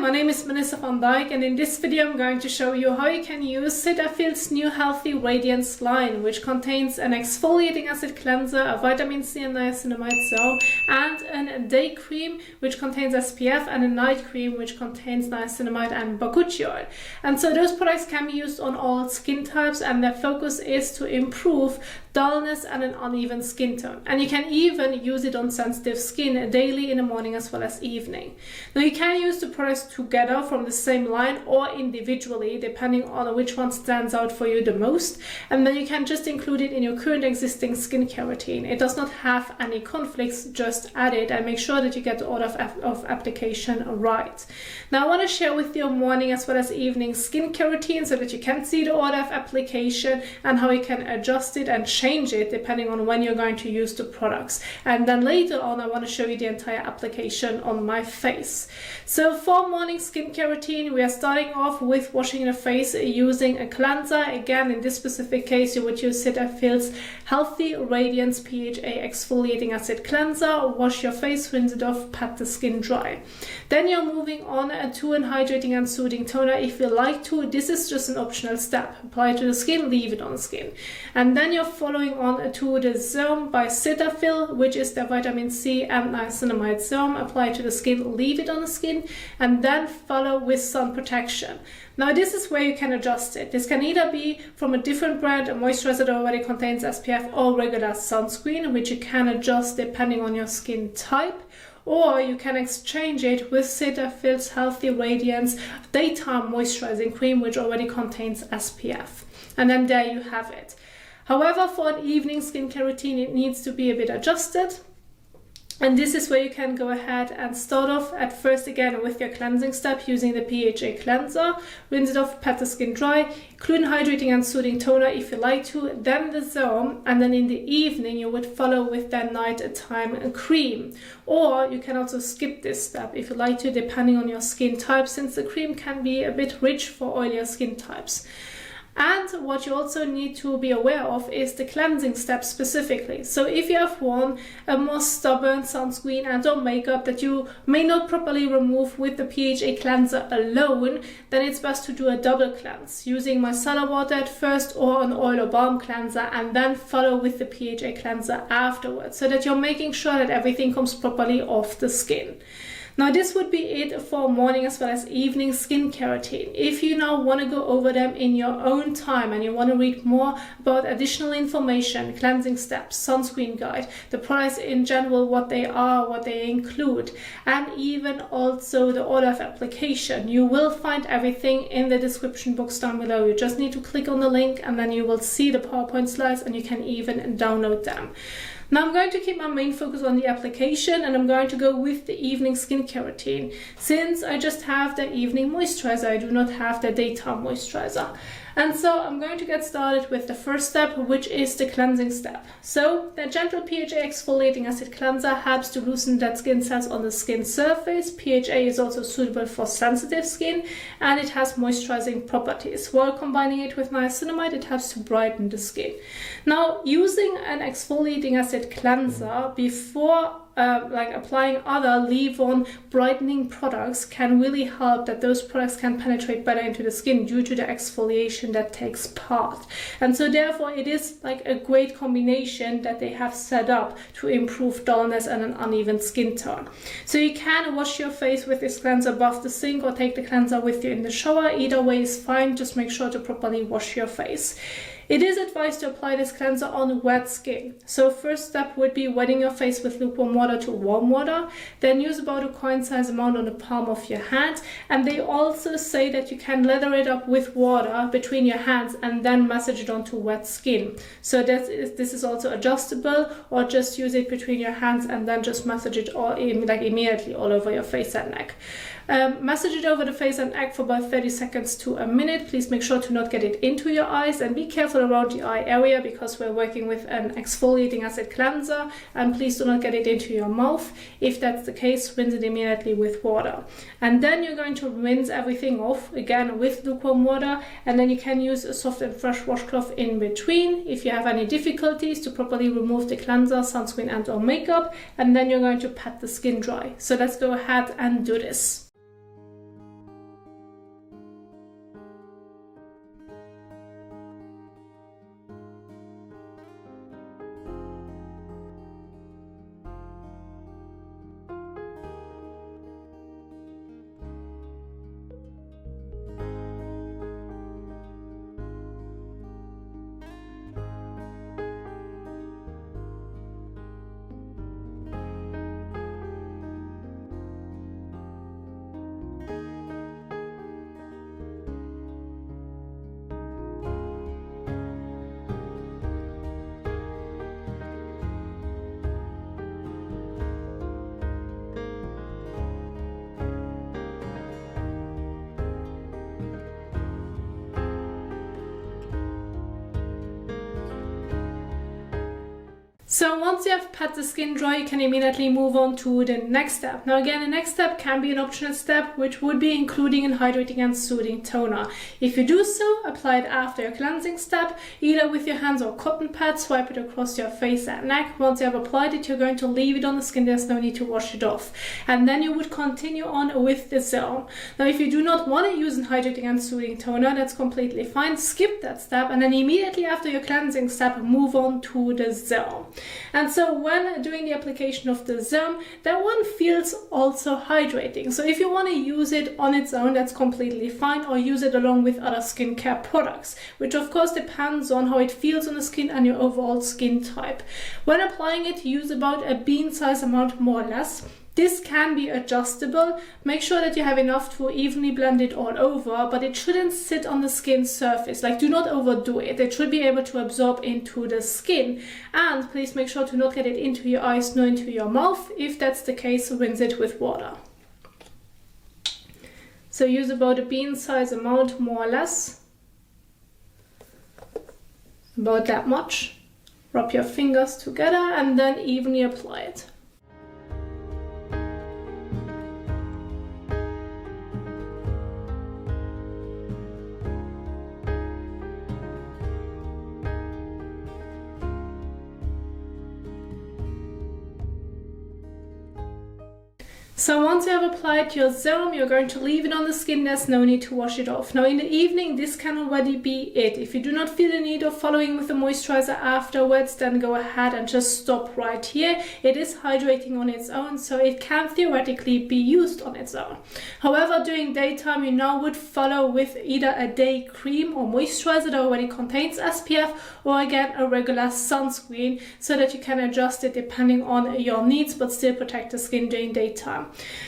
my name is Melissa van Dijk, and in this video I'm going to show you how you can use Cetaphil's new Healthy Radiance line, which contains an exfoliating acid cleanser, a vitamin C and niacinamide serum, and a day cream which contains SPF, and a night cream which contains niacinamide and bakuchi oil. And so those products can be used on all skin types, and their focus is to improve dullness and an uneven skin tone. And you can even use it on sensitive skin daily in the morning as well as evening. Now you can use the products together from the same line or individually, depending on which one stands out for you the most. And then you can just include it in your current existing skincare routine. It does not have any conflicts, just add it and make sure that you get the order of application right. Now I want to share with you morning as well as evening skincare routine so that you can see the order of application and how you can adjust it and change it depending on when you're going to use the products. And then later on I want to show you the entire application on my face. So for morning skincare routine, we are starting off with washing the face using a cleanser. Again, in this specific case you would use Cetaphil's Healthy Radiance PHA exfoliating acid cleanser. Wash your face, rinse it off, pat the skin dry. Then you're moving on to an hydrating and soothing toner if you like to. This is just an optional step. Apply it to the skin, leave it on the skin. And then you're following on to the serum by Cetaphil, which is the vitamin C and niacinamide serum. Apply it to the skin, leave it on the skin, and then follow with sun protection. Now this is where you can adjust it. This can either be from a different brand, a moisturizer that already contains SPF, or regular sunscreen, which you can adjust depending on your skin type. Or you can exchange it with Cetaphil's Healthy Radiance Daytime Moisturizing Cream, which already contains SPF. And then there you have it. However, for an evening skincare routine, it needs to be a bit adjusted. And this is where you can go ahead and start off at first again with your cleansing step using the PHA cleanser. Rinse it off, pat the skin dry, include an hydrating and soothing toner if you like to, then the serum, and then in the evening you would follow with the nighttime cream. Or you can also skip this step if you like to, depending on your skin type, since the cream can be a bit rich for oilier skin types. And what you also need to be aware of is the cleansing step specifically. So if you have worn a more stubborn sunscreen and or makeup that you may not properly remove with the PHA cleanser alone, then it's best to do a double cleanse using micellar water at first or an oil or balm cleanser, and then follow with the PHA cleanser afterwards, so that you're making sure that everything comes properly off the skin. Now this would be it for morning as well as evening skincare routine. If you now want to go over them in your own time and you want to read more about additional information, cleansing steps, sunscreen guide, the products in general, what they are, what they include, and even also the order of application, you will find everything in the description box down below. You just need to click on the link and then you will see the PowerPoint slides and you can even download them. Now I'm going to keep my main focus on the application, and I'm going to go with the evening skincare routine. Since I just have the evening moisturizer, I do not have the daytime moisturizer. And so I'm going to get started with the first step, which is the cleansing step. So the gentle PHA exfoliating acid cleanser helps to loosen dead skin cells on the skin surface. PHA is also suitable for sensitive skin, and it has moisturizing properties. While combining it with niacinamide, it helps to brighten the skin. Now, using an exfoliating acid cleanser before applying other leave-on brightening products can really help that those products can penetrate better into the skin due to the exfoliation that takes part. And so therefore it is like a great combination that they have set up to improve dullness and an uneven skin tone. So you can wash your face with this cleanser above the sink or take the cleanser with you in the shower. Either way is fine, just make sure to properly wash your face. It is advised to apply this cleanser on wet skin. So first step would be wetting your face with lukewarm water to warm water. Then use about a coin-sized amount on the palm of your hand. And they also say that you can lather it up with water between your hands and then massage it onto wet skin. So this is also adjustable, or just use it between your hands and then just massage it all immediately all over your face and neck. Massage it over the face and neck for about 30 seconds to a minute. Please make sure to not get it into your eyes, and be careful around the eye area because we're working with an exfoliating acid cleanser, and please do not get it into your mouth. If that's the case, rinse it immediately with water. And then you're going to rinse everything off again with lukewarm water, and then you can use a soft and fresh washcloth in between if you have any difficulties to properly remove the cleanser, sunscreen and or makeup, and then you're going to pat the skin dry. So let's go ahead and do this. So once you have pat the skin dry, you can immediately move on to the next step. Now again, the next step can be an optional step, which would be including an hydrating and soothing toner. If you do so, apply it after your cleansing step, either with your hands or cotton pad, swipe it across your face and neck. Once you have applied it, you're going to leave it on the skin, there's no need to wash it off. And then you would continue on with the serum. Now if you do not want to use an hydrating and soothing toner, that's completely fine. Skip that step and then immediately after your cleansing step, move on to the serum. And so when doing the application of the serum, that one feels also hydrating. So if you want to use it on its own, that's completely fine, or use it along with other skincare products, which of course depends on how it feels on the skin and your overall skin type. When applying it, use about a bean size amount more or less. This can be adjustable. Make sure that you have enough to evenly blend it all over, but it shouldn't sit on the skin surface. Like, do not overdo it. It should be able to absorb into the skin. And please make sure to not get it into your eyes nor into your mouth. If that's the case, rinse it with water. So use about a bean size amount more or less. About that much. Rub your fingers together and then evenly apply it. So once you have applied your serum, you're going to leave it on the skin. There's no need to wash it off. Now in the evening, this can already be it. If you do not feel the need of following with the moisturizer afterwards, then go ahead and just stop right here. It is hydrating on its own, so it can theoretically be used on its own. However, during daytime, you now would follow with either a day cream or moisturizer that already contains SPF, or again a regular sunscreen, so that you can adjust it depending on your needs but still protect the skin during daytime.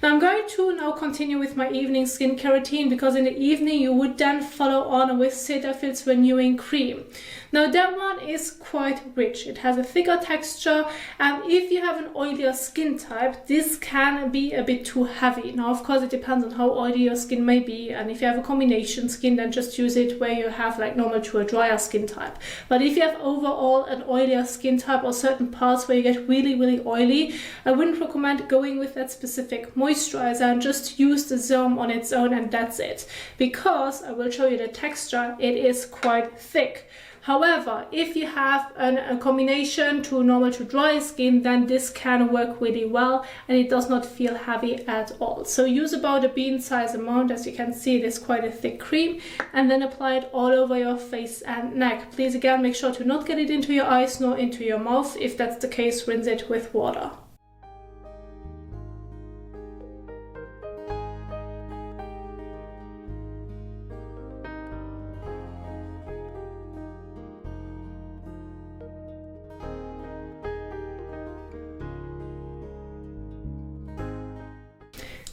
Now I'm going to now continue with my evening skincare routine, because in the evening you would then follow on with Cetaphil's Renewing Cream. Now that one is quite rich. It has a thicker texture, and if you have an oilier skin type, this can be a bit too heavy. Now of course it depends on how oily your skin may be, and if you have a combination skin, then just use it where you have like normal to a drier skin type. But if you have overall an oilier skin type or certain parts where you get really oily, I wouldn't recommend going with that specific moisturizer and just use the serum on its own and that's it. Because I will show you the texture, it is quite thick. However, if you have a combination to normal to dry skin, then this can work really well and it does not feel heavy at all. So use about a bean size amount. As you can see, it is quite a thick cream, and then apply it all over your face and neck. Please again, make sure to not get it into your eyes nor into your mouth. If that's the case, rinse it with water.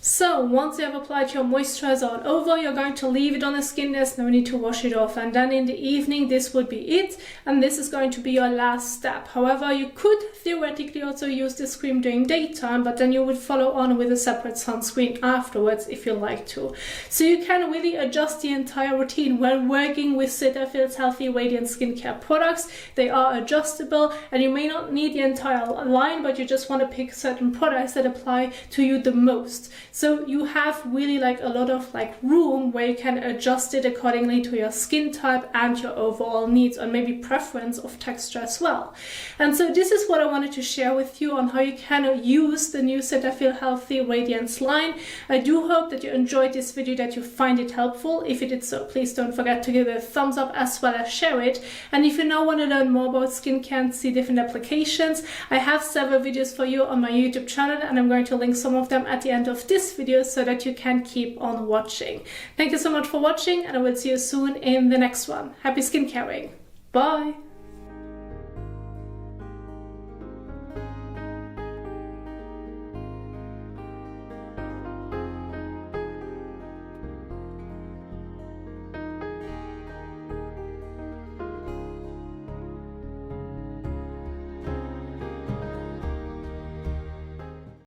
So once you have applied your moisturizer all over, you're going to leave it on the skin. There's no need to wash it off. And then in the evening, this would be it. And this is going to be your last step. However, you could theoretically also use this cream during daytime, but then you would follow on with a separate sunscreen afterwards if you like to. So you can really adjust the entire routine when working with Cetaphil's Healthy Radiant Skincare products. They are adjustable, and you may not need the entire line, but you just want to pick certain products that apply to you the most. So you have really like a lot of like room where you can adjust it accordingly to your skin type and your overall needs, and maybe preference of texture as well. And so this is what I wanted to share with you on how you can use the new Cetaphil Healthy Radiance line. I do hope that you enjoyed this video, that you find it helpful. If you did so, please don't forget to give it a thumbs up as well as share it. And if you now want to learn more about skincare and see different applications, I have several videos for you on my YouTube channel, and I'm going to link some of them at the end of this video so that you can keep on watching. Thank you so much for watching, and I will see you soon in the next one. Happy skincaring. Bye.